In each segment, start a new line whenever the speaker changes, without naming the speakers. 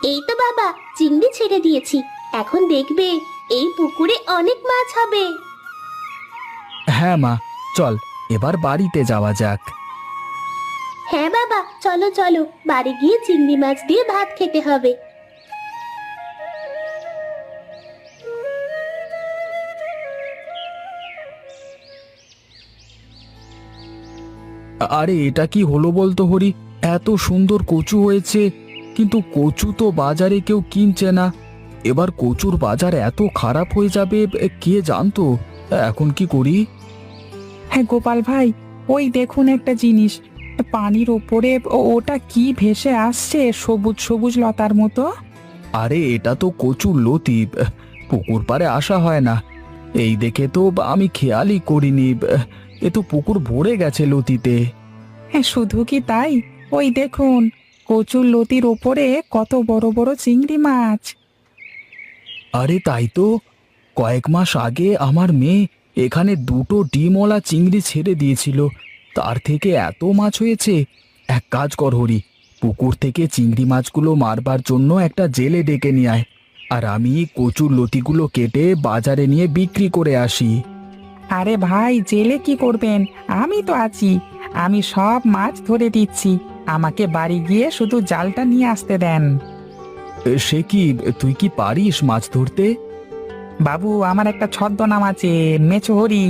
এই তো বাবা, চিংড়ি ছেড়ে দিয়েছি। এখন দেখবে এই পুকুরে অনেক মাছ হবে।
হ্যাঁ মা, চল এবার বাড়িতে যাওয়া যাক।
হ্যাঁ বাবা, চলো চলো, বাড়ি গিয়ে চিংড়ি মাছ দিয়ে ভাত খেতে হবে।
আরে এটা কি হলো বলতো হরি? এত সুন্দর কচু হয়েছে, কিন্তু কচু তো বাজারে কেউ কিনছে না। এবার কচুর বাজার এত খারাপ হয়ে যাবে, কে জানতো। এখন কি করি?
হ্যাঁ গোপাল ভাই, ওই দেখুন একটা জিনিস, পানির ওপরে ওটা কি ভেসে আসছে সবুজ সবুজ লতার মতো।
আরে এটা তো কচুর লতি, পুকুর পাড়ে আসা হয় না। এই দেখে তো আমি খেয়ালই করিনি, এ তো পুকুর ভরে গেছে লতিতে।
হ্যাঁ শুধু কি তাই, ওই দেখুন কচুর লতির ওপরে কত বড় বড় চিংড়ি মাছ।
আরে তাই তো, কয়েক মাস আগে আমার মেয়ে এখানে দুটো ডিমওয়ালা চিংড়ি ছেড়ে দিয়েছিল, তার থেকে এত মাছ হয়েছে। এক কাজ কর হরি, পুকুর থেকে চিংড়ি মাছগুলো মারবার জন্য একটা জেলে ডেকে নিয়ে আয়, আর আমি কচুর লতিগুলো কেটে বাজারে নিয়ে বিক্রি করে আসি।
আরে ভাই, জেলে কি করবেন, আমি তো আছি, আমি সব মাছ ধরে দিচ্ছি, আমাকে বাড়ি গিয়ে শুধু জালটা নিয়ে আসতে দেন।
সে কি, তুই কি পারিস মাছ ধরতে?
বাবু, আমার একটা ছদ্মনাম আছে, মেছো হরি।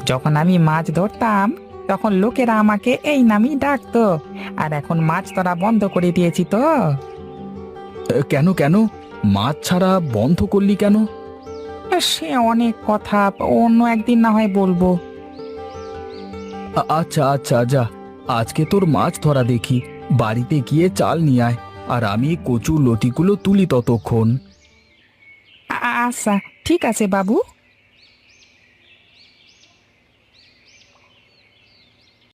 যখন আমি মাছ ধরতাম তখন লোকেরা আমাকে এই নামই ডাকতো, আর এখন মাছ ধরা বন্ধ করে দিয়েছি তো।
কেন কেন, মাছ ছাড়া বন্ধ করলি কেন?
সে অনেক কথা, অন্য একদিন না হয় বলবো।
আচ্ছা আচ্ছা, যা, আজকে তোর মাছ ধরা দেখি। বাড়িতে গিয়ে চাল নিয়ে আয়, আর আমি কচুর লতিগুলো তুলি ততক্ষণ।
আচ্ছা ঠিক আছে বাবু।